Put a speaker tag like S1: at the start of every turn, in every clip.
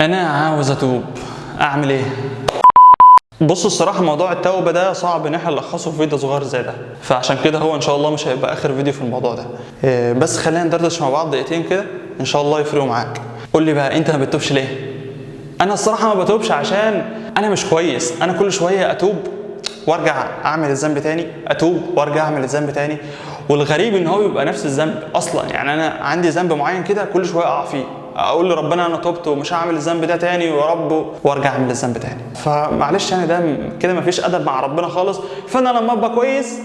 S1: انا عاوز اتوب، اعمل ايه؟ بصوا الصراحه موضوع التوبه ده صعب ان احنا نلخصه في فيديو صغير زي ده، فعشان كده هو ان شاء الله مش هيبقى اخر فيديو في الموضوع ده. بس خلينا ندردش مع بعض دقيقتين كده ان شاء الله يفرقوا معاك. قول لي بقى انت ما بتتوبش ليه؟ انا الصراحه ما بتوبش عشان انا مش كويس. انا كل شويه اتوب وارجع اعمل الذنب تاني، اتوب وارجع اعمل الذنب تاني. والغريب ان هو بيبقى نفس الذنب اصلا. يعني انا عندي ذنب معين كده كل شويه اقع فيه، اقول لربنا انا تبت ومش هعمل الذنب ده تاني يا رب، وارجع اعمل الذنب تاني. فمعلش يعني ده كده مفيش ادب مع ربنا خالص. فانا لما ابقى كويس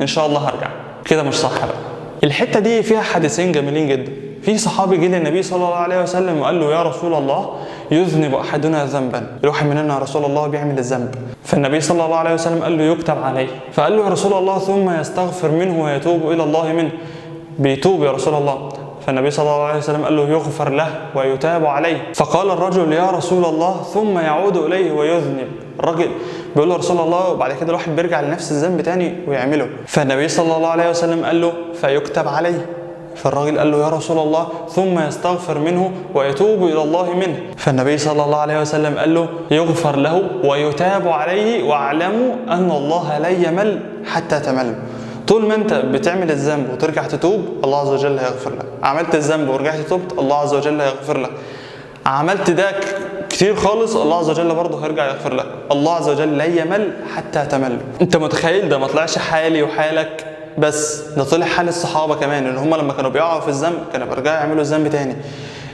S1: ان شاء الله هرجع. كده مش صح بقى. الحته دي فيها حديثين جميلين جدا. في صحابي جه للنبي صلى الله عليه وسلم وقال له يا رسول الله يذنب احدنا ذنبا، الواحد مننا يا رسول الله بيعمل الذنب. فالنبي صلى الله عليه وسلم قال له يكتب عليه. فقال له يا رسول الله ثم يستغفر منه ويتوب الى الله منه، بيتوب يا رسول الله. فالنبي صلى الله عليه وسلم قال له يغفر له ويتاب عليه. فقال الرجل يا رسول الله ثم يعود اليه ويذنب. الراجل بيقول له يا رسول الله وبعد كده الواحد بيرجع لنفس الذنب تاني ويعمله. فالنبي صلى الله عليه وسلم قال له فيكتب عليه. فالراجل قال له يا رسول الله ثم يستغفر منه ويتوب الى الله منه. فالنبي صلى الله عليه وسلم قال له يغفر له ويتاب عليه واعلموا ان الله لا يمل حتى تمل. طول ما انت بتعمل الذنب وترجع تتوب الله عز وجل هيغفر لك. عملت الذنب ورجعت تبت الله عز وجل هيغفر لك. عملت ده كتير خالص الله عز وجل برضه هيرجع يغفر لك. الله عز وجل لا يمل حتى تمل. انت متخيل ده ما طلعش حالي وحالك بس، ده طلع حال الصحابه كمان، ان هم لما كانوا بيقعوا في الذنب كانوا بيرجعوا يعملوا الذنب تاني.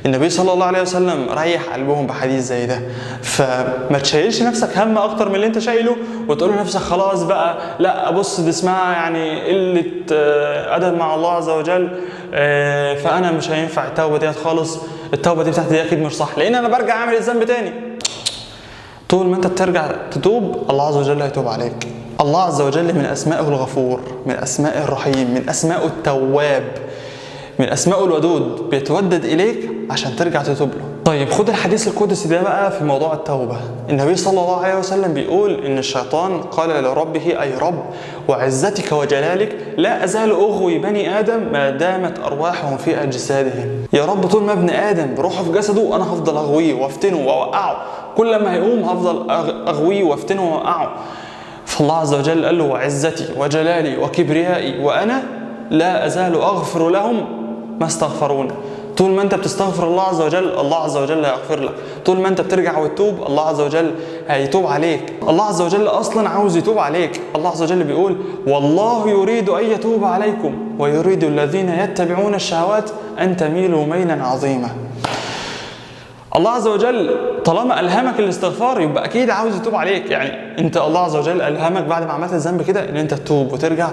S1: النبي صلى الله عليه وسلم ريح قلبهم بحديث زي ده. فما تشيلش نفسك هم اكتر من اللي انت شايله وتقول لنفسك خلاص بقى لا بص دي اسمها يعني قله ادب مع الله عز وجل، فانا مش هينفع التوبه ديت خالص، التوبه دي بتاعتي دي اكيد مش صح لان انا برجع اعمل الذنب تاني. طول ما انت بترجع تتوب الله عز وجل هيتوب عليك. الله عز وجل من اسمائه الغفور، من اسمائه الرحيم، من اسمائه التواب، من اسمائه الودود، بيتودد اليك عشان ترجع تتوب له. طيب خد الحديث القدسي ده بقى في موضوع التوبه. النبي صلى الله عليه وسلم بيقول ان الشيطان قال لربه اي رب وعزتك وجلالك لا ازال اغوي بني ادم ما دامت ارواحهم في اجسادهم. يا رب طول ما ابن ادم بروحه في جسده انا هفضل اغويه وافتنه واوقعه، كل ما هيقوم هفضل اغويه وافتنه واوقعه. فالله عز وجل قال له وعزتي وجلالي وكبريائي وانا لا ازال اغفر لهم ما استغفروني. طول ما انت بتستغفر الله عز وجل الله عز وجل هيغفر لك. طول ما انت بترجع وتتوب الله عز وجل هيتوب عليك. الله عز وجل اصلا عاوز يتوب عليك. الله عز وجل بيقول والله يريد ان يتوب عليكم ويريد الذين يتبعون الشهوات ان تميلوا ميلا عظيما. الله عز وجل طالما ألهمك الاستغفار يبقى أكيد عاوز يتوب عليك. يعني أنت الله عز وجل ألهمك بعد ما عملت الذنب كده إن أنت تتوب وترجع.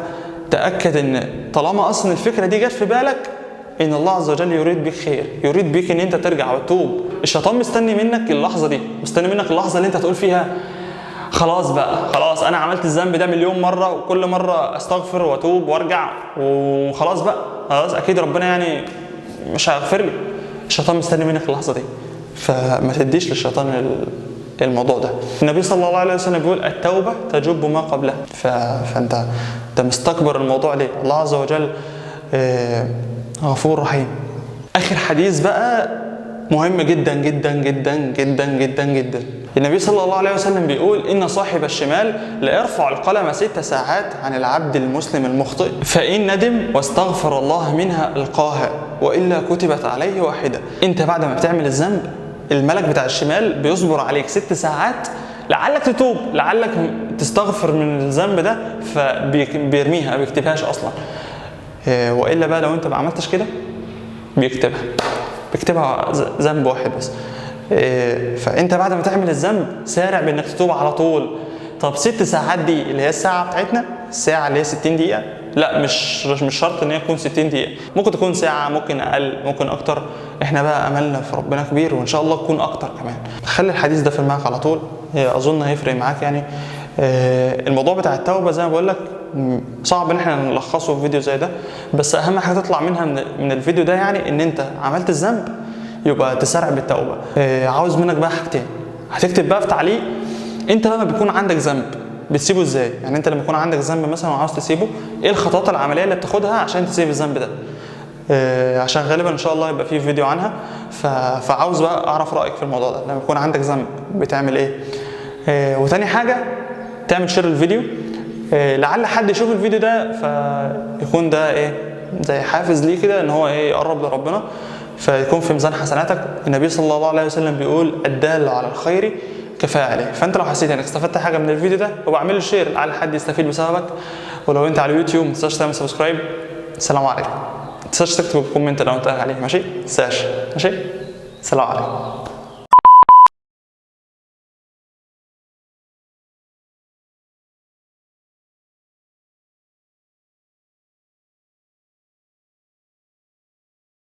S1: تأكد إن طالما أصلا الفكرة دي جت في بالك إن الله عز وجل يريد بيك خير، يريد بيك إن أنت ترجع وتتوب. الشيطان مستني منك اللحظة دي، مستني منك اللحظة اللي أنت تقول فيها خلاص بقى خلاص أنا عملت الذنب ده مليون مرة وكل مرة أستغفر وأتوب وأرجع وخلاص بقى خلاص أكيد ربنا يعني مش هيغفر لي. الشيطان مستني منك اللحظة دي، فما تديش للشيطان الموضوع ده. النبي صلى الله عليه وسلم بيقول التوبة تجب ما قبلها. فانت مستكبر الموضوع ليه؟ الله عز وجل غفور رحيم. اخر حديث بقى مهم جدا جدا جدا جدا جدا جدا. النبي صلى الله عليه وسلم بيقول ان صاحب الشمال لا يرفع القلم 6 ساعات عن العبد المسلم المخطئ فان ندم واستغفر الله منها القاها والا كتبت عليه واحده. انت بعد ما بتعمل الذنب الملك بتاع الشمال بيصبر عليك 6 ساعات لعلك تتوب، لعلك تستغفر من الذنب ده، فبيرميها ما بيكتبهاش اصلا. والا بقى لو انت ما عملتش كده بيكتبها ذنب واحد بس. فانت بعد ما تعمل الذنب سارع بانك تتوب على طول. طب 6 ساعات دي اللي هي الساعه بتاعتنا، الساعه اللي هي 60 دقيقه، لا مش شرط ان هي تكون 60 دقيقه، ممكن تكون ساعه، ممكن اقل، ممكن اكتر. احنا بقى املنا في ربنا كبير وان شاء الله تكون اكتر كمان. خلي الحديث ده في دماغك على طول، اظن هيفرق معاك. يعني الموضوع بتاع التوبه زي ما بقول لك صعب ان احنا نلخصه في فيديو زي ده، بس اهم حاجه تطلع منها من الفيديو ده يعني ان انت عملت الذنب يبقى تسارع بالتوبه. عاوز منك بقى حاجتين، هتكتب بقى في تعليق انت لما بيكون عندك ذنب بتسيبه ازاي. يعني انت لما يكون عندك ذنب مثلا وعاوز تسيبه ايه الخطوات العمليه اللي بتاخدها عشان تسيب الذنب ده. عشان غالبا ان شاء الله يبقى فيه فيديو عنها. فعاوز بقى اعرف رايك في الموضوع ده، لما يكون عندك ذنب بتعمل ايه. وتاني حاجه تعمل شير الفيديو، لعل حد يشوف الفيديو ده فيكون ده ايه زي حافز ليه كده ان هو ايه يقرب لربنا، فيكون في ميزان حسناتك. النبي صلى الله عليه وسلم بيقول الدال على الخير كفاعله. فانت لو حسيت انك استفدت حاجه من الفيديو ده يبقى اعمل له شير لعل حد يستفيد بسببك. ولو انت على اليوتيوب ما تنساش تعمل سبسكرايب. السلام عليكم. ما تنساش تكتب كومنت لو انت عليه، ماشي؟ ما تنساش، ماشي؟ السلام عليكم.